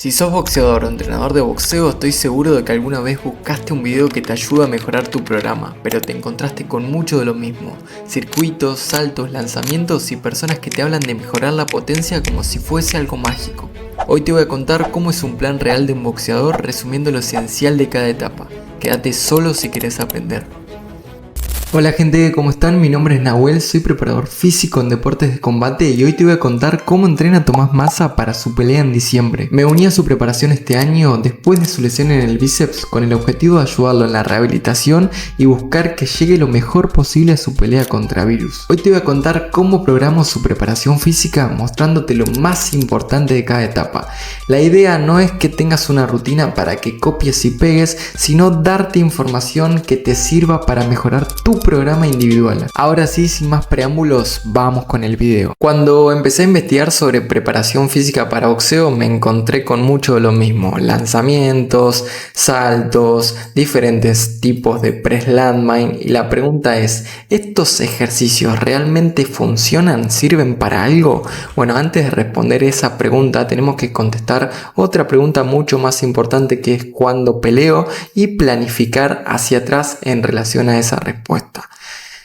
Si sos boxeador o entrenador de boxeo, estoy seguro de que alguna vez buscaste un video que te ayuda a mejorar tu programa, pero te encontraste con mucho de lo mismo. Circuitos, saltos, lanzamientos y personas que te hablan de mejorar la potencia como si fuese algo mágico. Hoy te voy a contar cómo es un plan real de un boxeador resumiendo lo esencial de cada etapa. Quédate solo si querés aprender. Hola gente, ¿cómo están? Mi nombre es Nahuel, soy preparador físico en deportes de combate y hoy te voy a contar cómo entrena Tomás Massa para su pelea en diciembre. Me uní a su preparación este año después de su lesión en el bíceps con el objetivo de ayudarlo en la rehabilitación y buscar que llegue lo mejor posible a su pelea contra Virus. Hoy te voy a contar cómo programo su preparación física mostrándote lo más importante de cada etapa. La idea no es que tengas una rutina para que copies y pegues, sino darte información que te sirva para mejorar tu programa individual. Ahora sí, sin más preámbulos, vamos con el video. Cuando empecé a investigar sobre preparación física para boxeo, me encontré con mucho de lo mismo: lanzamientos, saltos, diferentes tipos de press landmine, y la pregunta es, ¿estos ejercicios realmente funcionan? ¿Sirven para algo? Bueno, antes de responder esa pregunta tenemos que contestar otra pregunta mucho más importante, que es ¿cuándo peleo? Y planificar hacia atrás en relación a esa respuesta.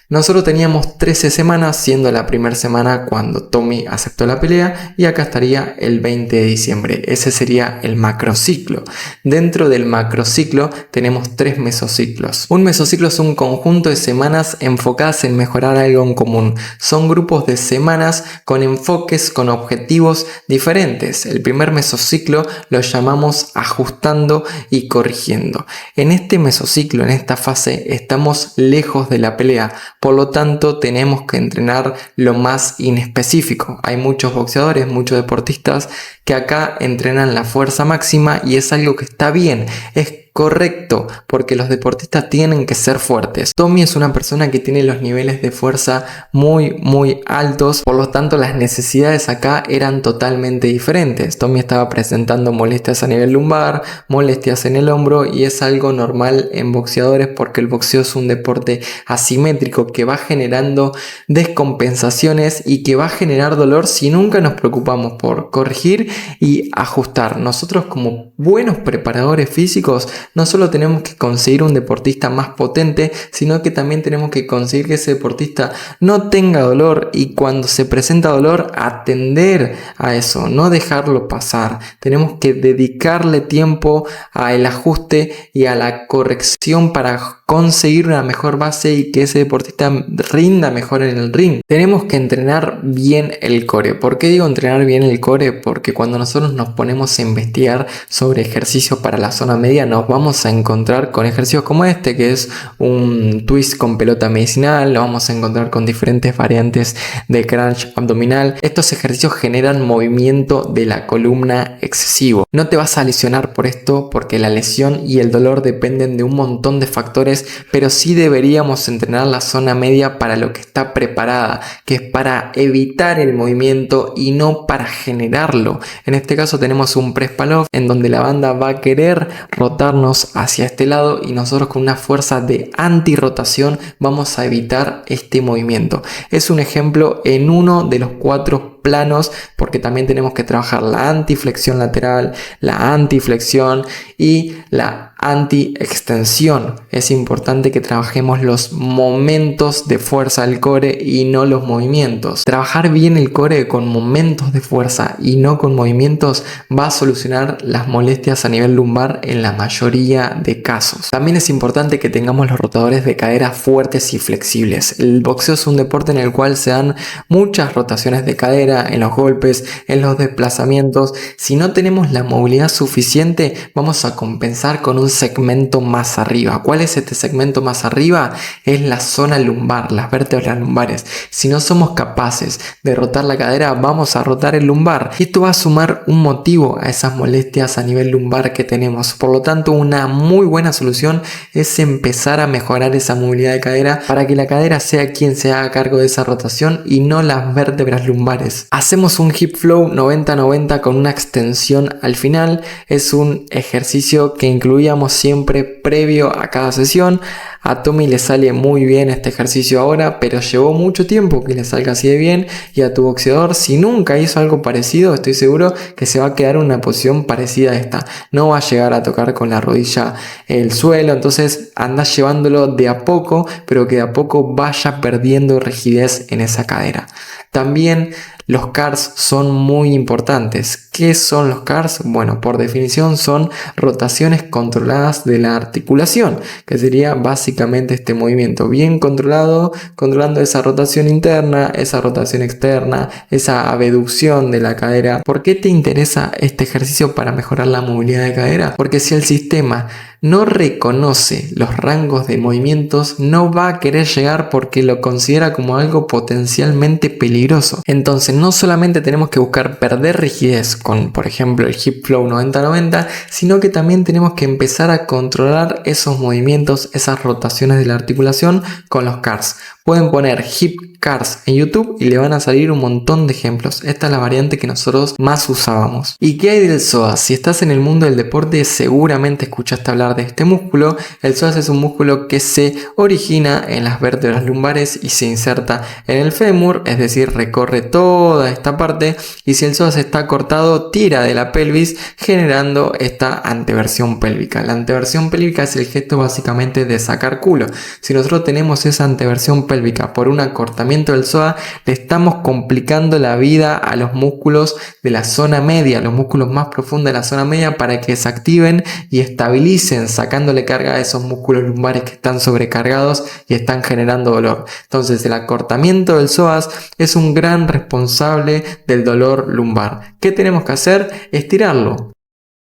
Nosotros teníamos 13 semanas, siendo la primera semana cuando Tommy aceptó la pelea, y acá estaría el 20 de diciembre. Ese sería el macrociclo. Dentro del macrociclo tenemos 3 mesociclos. Un mesociclo es un conjunto de semanas enfocadas en mejorar algo en común. Son grupos de semanas con enfoques, con objetivos diferentes. El primer mesociclo lo llamamos ajustando y corrigiendo. En este mesociclo, en esta fase, estamos lejos de la pelea. Por lo tanto, tenemos que entrenar lo más inespecífico. Hay muchos boxeadores, muchos deportistas que acá entrenan la fuerza máxima, y es algo que está bien, es correcto, porque los deportistas tienen que ser fuertes. Tommy es una persona que tiene los niveles de fuerza muy altos, por lo tanto las necesidades acá eran totalmente diferentes. Tommy estaba presentando molestias a nivel lumbar, molestias en el hombro, y es algo normal en boxeadores porque el boxeo es un deporte asimétrico que va generando descompensaciones y que va a generar dolor si nunca nos preocupamos por corregir y ajustar. Nosotros, como buenos preparadores físicos, no solo tenemos que conseguir un deportista más potente, sino que también tenemos que conseguir que ese deportista no tenga dolor, y cuando se presenta dolor, atender a eso, no dejarlo pasar. Tenemos que dedicarle tiempo al ajuste y a la corrección para conseguir una mejor base y que ese deportista rinda mejor en el ring. Tenemos que entrenar bien el core. ¿Por qué digo entrenar bien el core? Porque cuando nosotros nos ponemos a investigar sobre ejercicios para la zona media, nos vamos a encontrar con ejercicios como este, que es un twist con pelota medicinal. Lo vamos a encontrar con diferentes variantes de crunch abdominal. Estos ejercicios generan movimiento de la columna excesivo. No te vas a lesionar por esto, porque la lesión y el dolor dependen de un montón de factores, pero sí deberíamos entrenar la zona media para lo que está preparada, que es para evitar el movimiento y no para generarlo. En este caso tenemos un press pull-off en donde la banda va a querer rotarnos hacia este lado, y nosotros con una fuerza de antirrotación vamos a evitar este movimiento. Es un ejemplo en uno de los 4 planos, porque también tenemos que trabajar la antiflexión lateral, la antiflexión y la anti-extensión. Es importante que trabajemos los momentos de fuerza del core y no los movimientos. Trabajar bien el core con momentos de fuerza y no con movimientos va a solucionar las molestias a nivel lumbar en la mayoría de casos. También es importante que tengamos los rotadores de cadera fuertes y flexibles. El boxeo es un deporte en el cual se dan muchas rotaciones de cadera, en los golpes, en los desplazamientos. Si no tenemos la movilidad suficiente, vamos a compensar con un segmento más arriba. ¿Cuál es este segmento más arriba? Es la zona lumbar, las vértebras lumbares. Si no somos capaces de rotar la cadera, vamos a rotar el lumbar, y esto va a sumar un motivo a esas molestias a nivel lumbar que tenemos. Por lo tanto, una muy buena solución es empezar a mejorar esa movilidad de cadera para que la cadera sea quien se haga cargo de esa rotación y no las vértebras lumbares. Entonces, hacemos un hip flow 90-90 con una extensión al final. Es un ejercicio que incluíamos siempre previo a cada sesión. A Tommy le sale muy bien este ejercicio ahora, pero llevó mucho tiempo que le salga así de bien. Y a tu boxeador, si nunca hizo algo parecido, estoy seguro que se va a quedar en una posición parecida a esta. No va a llegar a tocar con la rodilla el suelo, entonces anda llevándolo de a poco, pero que de a poco vaya perdiendo rigidez en esa cadera. También los CARs son muy importantes. ¿Qué son los CARs? Bueno, por definición son rotaciones controladas de la articulación, que sería básicamente este movimiento bien controlado, controlando esa rotación interna, esa rotación externa, esa abducción de la cadera. ¿Por qué te interesa este ejercicio para mejorar la movilidad de cadera? Porque si el sistema no reconoce los rangos de movimientos, no va a querer llegar porque lo considera como algo potencialmente peligroso. Entonces no solamente tenemos que buscar perder rigidez con, por ejemplo, el hip flow 90-90, sino que también tenemos que empezar a controlar esos movimientos, esas rotaciones de la articulación con los CARs. Pueden poner hip CARs en YouTube y le van a salir un montón de ejemplos. Esta es la variante que nosotros más usábamos. ¿Y qué hay del psoas? Si estás en el mundo del deporte, seguramente escuchaste hablar de este músculo. El psoas es un músculo que se origina en las vértebras lumbares y se inserta en el fémur, es decir, recorre toda esta parte, y si el psoas está cortado, tira de la pelvis, generando esta anteversión pélvica. La anteversión pélvica es el gesto básicamente de sacar culo. Si nosotros tenemos esa anteversión pélvica por un acortamiento del psoas, le estamos complicando la vida a los músculos de la zona media, los músculos más profundos de la zona media, para que se activen y estabilicen, sacándole carga a esos músculos lumbares que están sobrecargados y están generando dolor. Entonces el acortamiento del psoas es un gran responsable del dolor lumbar. ¿Qué tenemos que hacer? Estirarlo,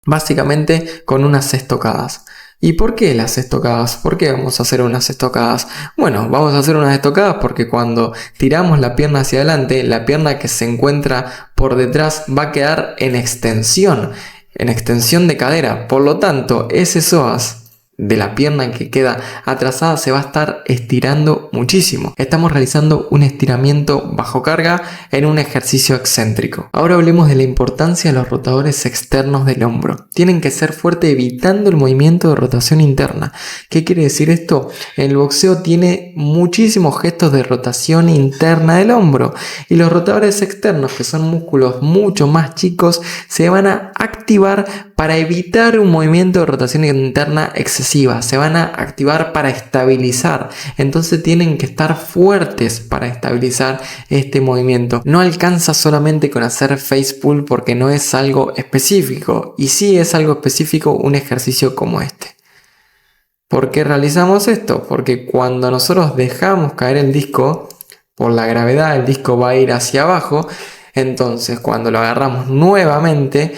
básicamente con unas estocadas. ¿Y por qué las estocadas? ¿Por qué vamos a hacer unas estocadas? Bueno, vamos a hacer unas estocadas porque cuando tiramos la pierna hacia adelante, la pierna que se encuentra por detrás va a quedar en extensión de cadera. Por lo tanto, ese psoas de la pierna que queda atrasada se va a estar estirando muchísimo. Estamos realizando un estiramiento bajo carga en un ejercicio excéntrico. Ahora hablemos de la importancia de los rotadores externos del hombro. Tienen que ser fuertes evitando el movimiento de rotación interna. ¿Qué quiere decir esto? El boxeo tiene muchísimos gestos de rotación interna del hombro y los rotadores externos, que son músculos mucho más chicos, se van a activar para evitar un movimiento de rotación interna excesiva. Se van a activar para estabilizar. Entonces tienen que estar fuertes para estabilizar este movimiento. No alcanza solamente con hacer face pull porque no es algo específico. Y sí es algo específico un ejercicio como este. ¿Por qué realizamos esto? Porque cuando nosotros dejamos caer el disco, por la gravedad el disco va a ir hacia abajo. Entonces cuando lo agarramos nuevamente,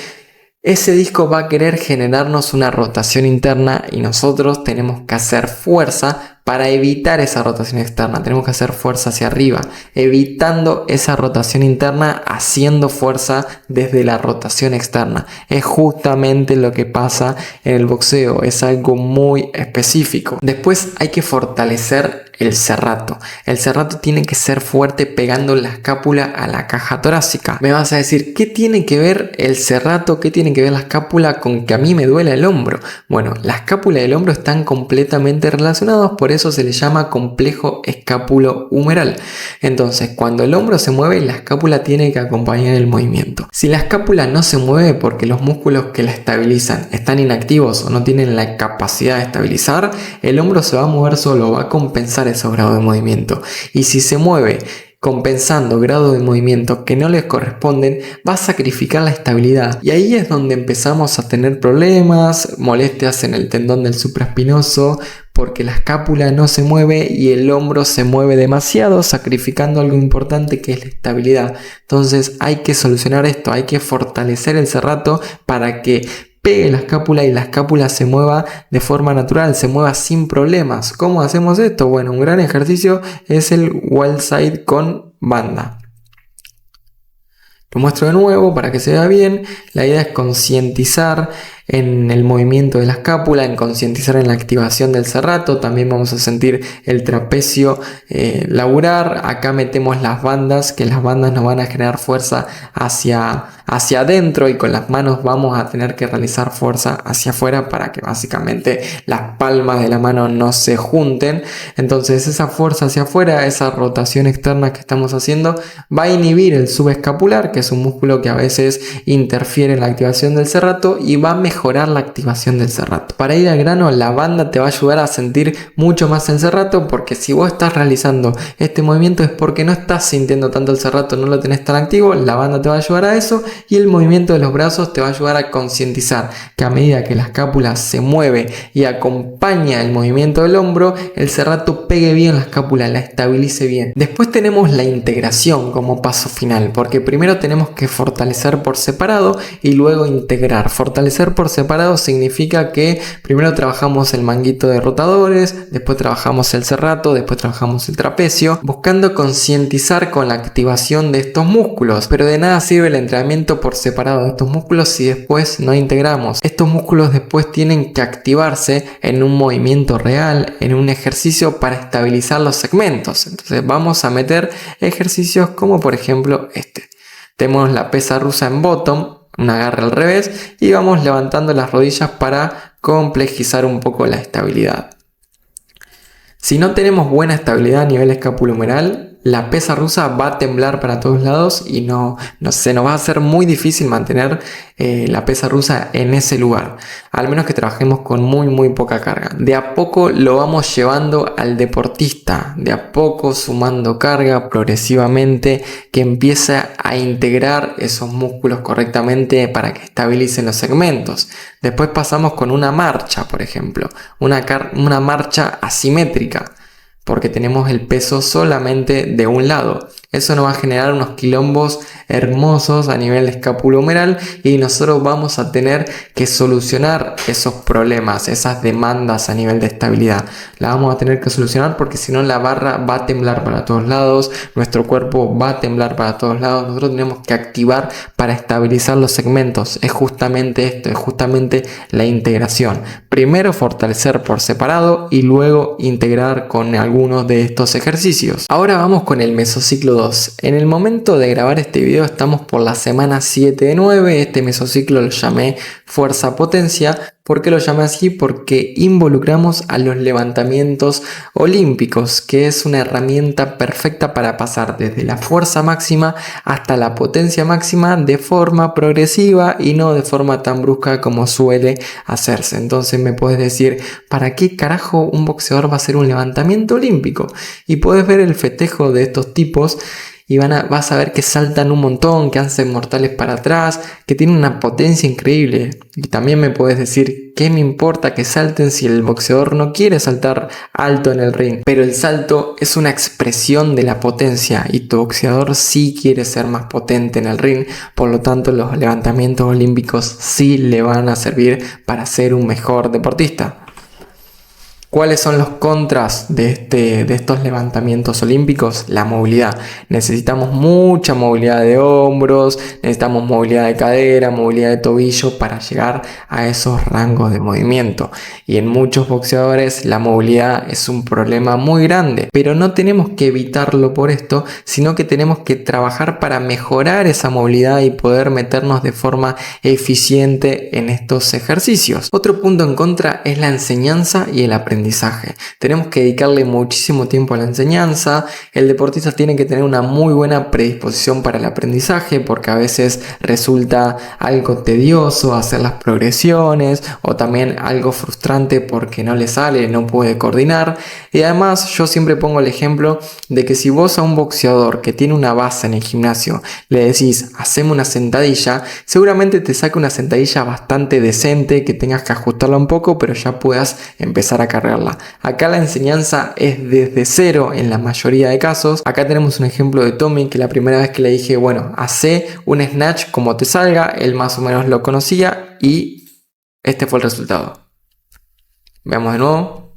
ese disco va a querer generarnos una rotación interna y nosotros tenemos que hacer fuerza para evitar esa rotación externa. Tenemos que hacer fuerza hacia arriba, evitando esa rotación interna, haciendo fuerza desde la rotación externa. Es justamente lo que pasa en el boxeo, es algo muy específico. Después hay que fortalecer el serrato. El serrato tiene que ser fuerte pegando la escápula a la caja torácica. Me vas a decir, ¿qué tiene que ver el serrato? ¿Qué tiene que ver la escápula con que a mí me duele el hombro? Bueno, la escápula y el hombro están completamente relacionados, por eso se le llama complejo escápulo-humeral. Entonces, cuando el hombro se mueve, la escápula tiene que acompañar el movimiento. Si la escápula no se mueve porque los músculos que la estabilizan están inactivos o no tienen la capacidad de estabilizar, el hombro se va a mover solo, va a compensar esos grados de movimiento. Y si se mueve compensando grados de movimiento que no les corresponden, va a sacrificar la estabilidad. Y ahí es donde empezamos a tener problemas, molestias en el tendón del supraespinoso, porque la escápula no se mueve y el hombro se mueve demasiado, sacrificando algo importante que es la estabilidad. Entonces hay que solucionar esto, hay que fortalecer el serrato para que pegue la escápula y la escápula se mueva de forma natural, se mueva sin problemas. ¿Cómo hacemos esto? Bueno, un gran ejercicio es el wall side con banda. Lo muestro de nuevo para que se vea bien. La idea es concientizar en el movimiento de la escápula, en concientizar en la activación del serrato. También vamos a sentir el trapecio laburar. Acá metemos las bandas, que las bandas nos van a generar fuerza hacia adentro, y con las manos vamos a tener que realizar fuerza hacia afuera para que básicamente las palmas de la mano no se junten. Entonces esa fuerza hacia afuera, esa rotación externa que estamos haciendo, va a inhibir el subescapular, que es un músculo que a veces interfiere en la activación del serrato, y va a mejorar la activación del serrato. Para ir al grano, la banda te va a ayudar a sentir mucho más el serrato, porque si vos estás realizando este movimiento es porque no estás sintiendo tanto el serrato, no lo tenés tan activo. La banda te va a ayudar a eso, y el movimiento de los brazos te va a ayudar a concientizar que a medida que la escápula se mueve y acompaña el movimiento del hombro, el serrato pegue bien la escápula, la estabilice bien. Después tenemos la integración como paso final, porque primero tenemos que fortalecer por separado y luego integrar. Fortalecer por separado significa que primero trabajamos el manguito de rotadores, después trabajamos el serrato, después trabajamos el trapecio, buscando concientizar con la activación de estos músculos. Pero de nada sirve el entrenamiento por separado de estos músculos si después no integramos. Estos músculos después tienen que activarse en un movimiento real, en un ejercicio, para estabilizar los segmentos. Entonces vamos a meter ejercicios como por ejemplo este. Tenemos la pesa rusa en bottom, un agarre al revés, y vamos levantando las rodillas para complejizar un poco la estabilidad. Si no tenemos buena estabilidad a nivel escapulohumeral, la pesa rusa va a temblar para todos lados y se nos va a hacer muy difícil mantener la pesa rusa en ese lugar, al menos que trabajemos con muy poca carga. De a poco lo vamos llevando al deportista, de a poco sumando carga progresivamente, que empieza a integrar esos músculos correctamente para que estabilicen los segmentos. Después pasamos con una marcha, por ejemplo, una marcha asimétrica, porque tenemos el peso solamente de un lado. Eso nos va a generar unos quilombos hermosos a nivel escapulohumeral, y nosotros vamos a tener que solucionar esos problemas, esas demandas a nivel de estabilidad. La vamos a tener que solucionar, porque si no la barra va a temblar para todos lados, nuestro cuerpo va a temblar para todos lados. Nosotros tenemos que activar para estabilizar los segmentos. Es justamente esto, es justamente la integración. Primero fortalecer por separado y luego integrar con algunos de estos ejercicios. Ahora vamos con el mesociclo 2. En el momento de grabar este video estamos por la semana 7 de 9. Este mesociclo lo llamé fuerza potencia. ¿Por qué lo llamé así? Porque involucramos a los levantamientos olímpicos, que es una herramienta perfecta para pasar desde la fuerza máxima hasta la potencia máxima de forma progresiva y no de forma tan brusca como suele hacerse. Entonces me puedes decir, ¿para qué carajo un boxeador va a hacer un levantamiento olímpico? Y puedes ver el festejo de estos tipos y vas a ver que saltan un montón, que hacen mortales para atrás, que tienen una potencia increíble. Y también me puedes decir, ¿qué me importa que salten si el boxeador no quiere saltar alto en el ring? Pero el salto es una expresión de la potencia, y tu boxeador sí quiere ser más potente en el ring. Por lo tanto, los levantamientos olímpicos sí le van a servir para ser un mejor deportista. ¿Cuáles son los contras de estos levantamientos olímpicos? La movilidad. Necesitamos mucha movilidad de hombros, necesitamos movilidad de cadera, movilidad de tobillo para llegar a esos rangos de movimiento. Y en muchos boxeadores la movilidad es un problema muy grande, pero no tenemos que evitarlo por esto, sino que tenemos que trabajar para mejorar esa movilidad y poder meternos de forma eficiente en estos ejercicios. Otro punto en contra es la enseñanza y el aprendizaje. Tenemos que dedicarle muchísimo tiempo a la enseñanza. El deportista tiene que tener una muy buena predisposición para el aprendizaje, porque a veces resulta algo tedioso hacer las progresiones, o también algo frustrante porque no le sale, no puede coordinar. Y además yo siempre pongo el ejemplo de que si vos a un boxeador que tiene una base en el gimnasio le decís, haceme una sentadilla, seguramente te saque una sentadilla bastante decente, que tengas que ajustarla un poco, pero ya puedas empezar a cargar. Acá la enseñanza es desde cero en la mayoría de casos. Acá tenemos un ejemplo de Tommy, que la primera vez que le dije, bueno, hace un snatch como te salga, él más o menos lo conocía y este fue el resultado. Veamos de nuevo.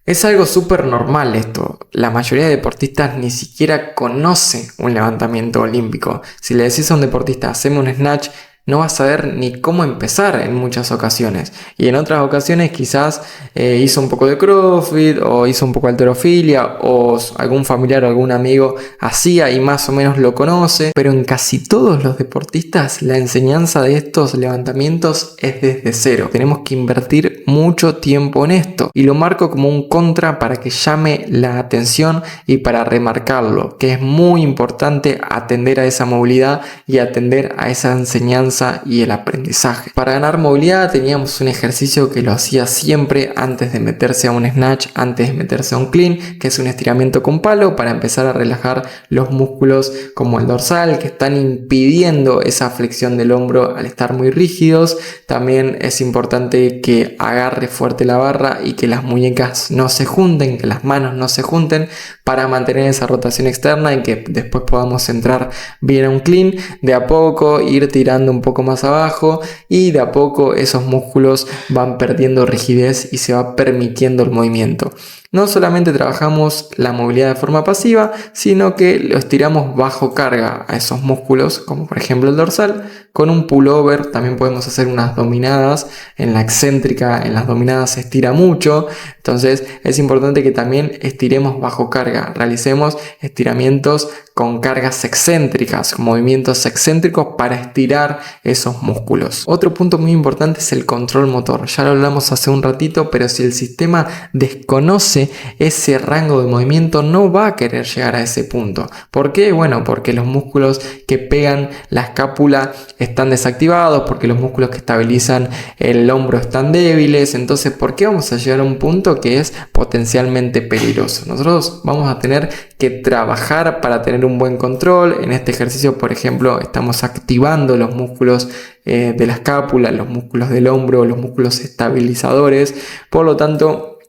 Es algo súper normal esto. La mayoría de deportistas ni siquiera conoce un levantamiento olímpico. Si le decís a un deportista, haceme un snatch, no va a saber ni cómo empezar en muchas ocasiones. Y en otras ocasiones quizás hizo un poco de CrossFit o hizo un poco de halterofilia o algún familiar o algún amigo hacía y más o menos lo conoce. Pero en casi todos los deportistas la enseñanza de estos levantamientos es desde cero. Tenemos que invertir mucho tiempo en esto y lo marco como un contra para que llame la atención y para remarcarlo, que es muy importante atender a esa movilidad y atender a esa enseñanza y el aprendizaje. Para ganar movilidad teníamos un ejercicio que lo hacía siempre antes de meterse a un snatch, antes de meterse a un clean, que es un estiramiento con palo para empezar a relajar los músculos como el dorsal, que están impidiendo esa flexión del hombro al estar muy rígidos. También es importante que agarre fuerte la barra y que las muñecas no se junten, que las manos no se junten para mantener esa rotación externa y que después podamos entrar bien a un clean. De a poco ir tirando un poco más abajo y de a poco esos músculos van perdiendo rigidez y se va permitiendo el movimiento. No solamente trabajamos la movilidad de forma pasiva, sino que lo estiramos bajo carga a esos músculos, como por ejemplo el dorsal, con un pullover. También podemos hacer unas dominadas. En la excéntrica, en las dominadas se estira mucho, entonces es importante que también estiremos bajo carga, realicemos estiramientos con cargas excéntricas, movimientos excéntricos para estirar esos músculos. Otro punto muy importante es el control motor. Ya lo hablamos hace un ratito, pero si el sistema desconoce ese rango de movimiento, no va a querer llegar a ese punto. ¿Por qué? Bueno, porque los músculos que pegan la escápula están desactivados, porque los músculos que estabilizan el hombro están débiles. Entonces, ¿por qué vamos a llegar a un punto que es potencialmente peligroso? Nosotros vamos a tener que trabajar para tener un buen control. En este ejercicio, por ejemplo, estamos activando los músculos de la escápula, los músculos del hombro, los músculos estabilizadores. Por lo tanto,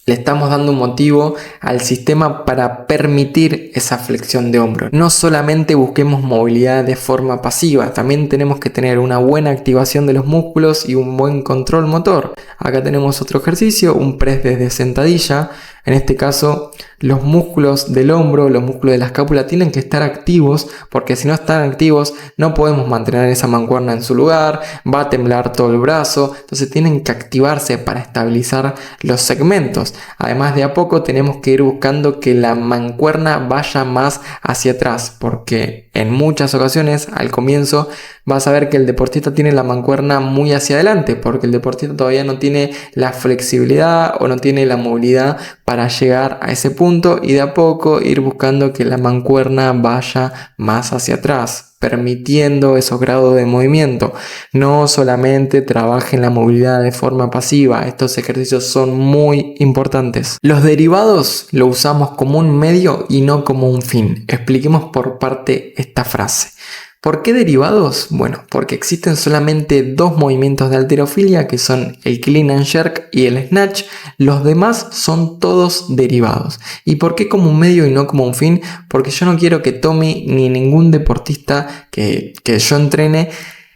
le estamos dando un motivo al sistema para permitir esa flexión de hombro. No solamente busquemos movilidad de forma pasiva, también tenemos que tener una buena activación de los músculos y un buen control motor. Acá tenemos otro ejercicio, un press desde sentadilla. En este caso, los músculos del hombro, los músculos de la escápula tienen que estar activos, porque si no están activos no podemos mantener esa mancuerna en su lugar, va a temblar todo el brazo, entonces tienen que activarse para estabilizar los segmentos. Además, de a poco tenemos que ir buscando que la mancuerna vaya más hacia atrás, porque en muchas ocasiones al comienzo vas a ver que el deportista tiene la mancuerna muy hacia adelante, porque el deportista todavía no tiene la flexibilidad o no tiene la movilidad para llegar a ese punto, y de a poco ir buscando que la mancuerna vaya más hacia atrás, permitiendo esos grados de movimiento. No solamente trabajen la movilidad de forma pasiva, estos ejercicios son muy importantes. Los derivados lo usamos como un medio y no como un fin. Expliquemos por parte esta frase. ¿Por qué derivados? Bueno, porque existen solamente dos movimientos de halterofilia, que son el clean and jerk y el snatch. Los demás son todos derivados. ¿Y por qué como un medio y no como un fin? Porque yo no quiero que Tommy ni ningún deportista que yo entrene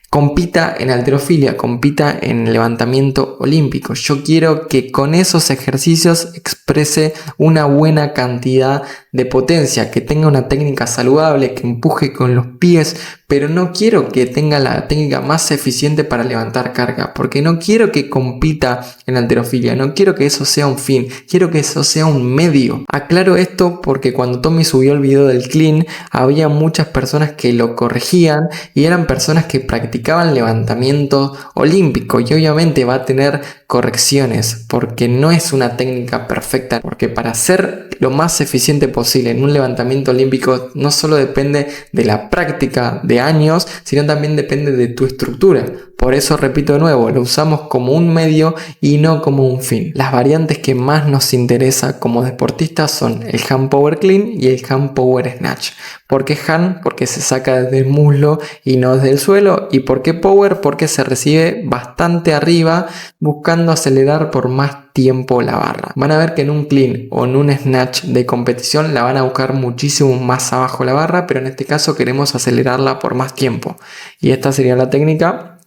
compita en halterofilia, compita en levantamiento olímpico. Yo quiero que con esos ejercicios exprese una buena cantidad de potencia, que tenga una técnica saludable, que empuje con los pies, pero no quiero que tenga la técnica más eficiente para levantar carga, porque no quiero que compita en halterofilia, no quiero que eso sea un fin, quiero que eso sea un medio. Aclaro esto porque cuando Tommy subió el video del clean, había muchas personas que lo corregían y eran personas que practicaban levantamiento olímpico, y obviamente va a tener correcciones porque no es una técnica perfecta, porque para ser lo más eficiente posible en un levantamiento olímpico no solo depende de la práctica de años, sino también depende de tu estructura. Por eso, repito de nuevo, lo usamos como un medio y no como un fin. Las variantes que más nos interesa como deportistas son el hand power clean y el hand power snatch. ¿Por qué hand? Porque se saca desde el muslo y no desde el suelo. ¿Y por qué power? Porque se recibe bastante arriba, buscando acelerar por más tiempo la barra. Van a ver que en un clean o en un snatch de competición la van a buscar muchísimo más abajo la barra, pero en este caso queremos acelerarla por más tiempo. Y esta sería la técnica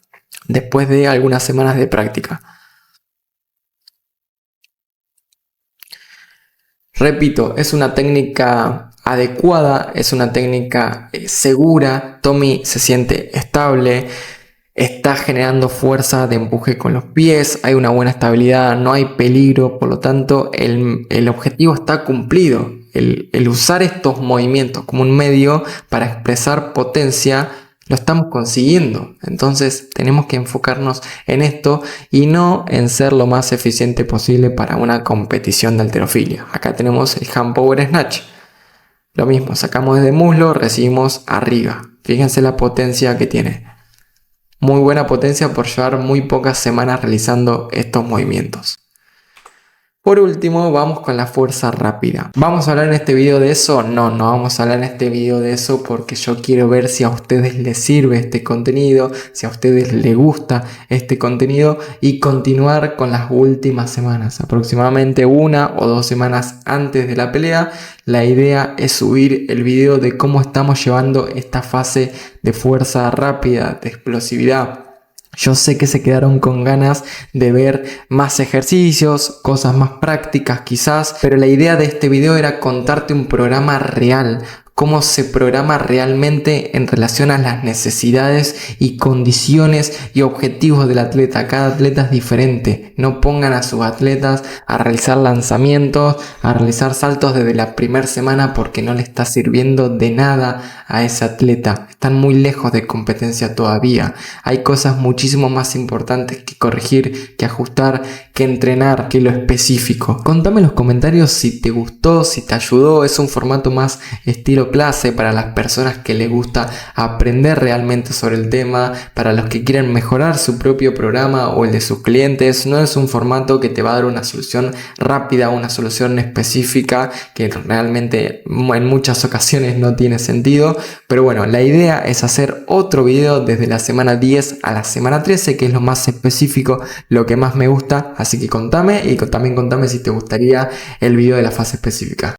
después de algunas semanas de práctica. Repito, es una técnica adecuada, es una técnica segura. Tommy se siente estable, está generando fuerza de empuje con los pies, hay una buena estabilidad, no hay peligro, por lo tanto el objetivo está cumplido. El usar estos movimientos como un medio para expresar potencia lo estamos consiguiendo. Entonces tenemos que enfocarnos en esto y no en ser lo más eficiente posible para una competición de halterofilia. Acá tenemos el hand power snatch. Lo mismo, sacamos desde muslo, recibimos arriba. Fíjense la potencia que tiene. Muy buena potencia por llevar muy pocas semanas realizando estos movimientos. Por último, vamos con la fuerza rápida. ¿Vamos a hablar en este video de eso? No vamos a hablar en este video de eso porque yo quiero ver si a ustedes les sirve este contenido, si a ustedes les gusta este contenido y continuar con las últimas semanas. Aproximadamente 1 o 2 semanas antes de la pelea, la idea es subir el video de cómo estamos llevando esta fase de fuerza rápida, de explosividad. Yo sé que se quedaron con ganas de ver más ejercicios, cosas más prácticas quizás, pero la idea de este video era contarte un programa real, cómo se programa realmente en relación a las necesidades y condiciones y objetivos del atleta. Cada atleta es diferente. No pongan a sus atletas a realizar lanzamientos, a realizar saltos desde la primera semana porque no le está sirviendo de nada a ese atleta. Están muy lejos de competencia todavía. Hay cosas muchísimo más importantes que corregir, que ajustar, que entrenar, que lo específico. Contame en los comentarios si te gustó, si te ayudó. Es un formato más estilo clase para las personas que les gusta aprender realmente sobre el tema, para los que quieren mejorar su propio programa o el de sus clientes. No es un formato que te va a dar una solución rápida, una solución específica que realmente en muchas ocasiones no tiene sentido, pero bueno, la idea es hacer otro video desde la semana 10 a la semana 13, que es lo más específico, lo que más me gusta, así que contame y también contame si te gustaría el video de la fase específica.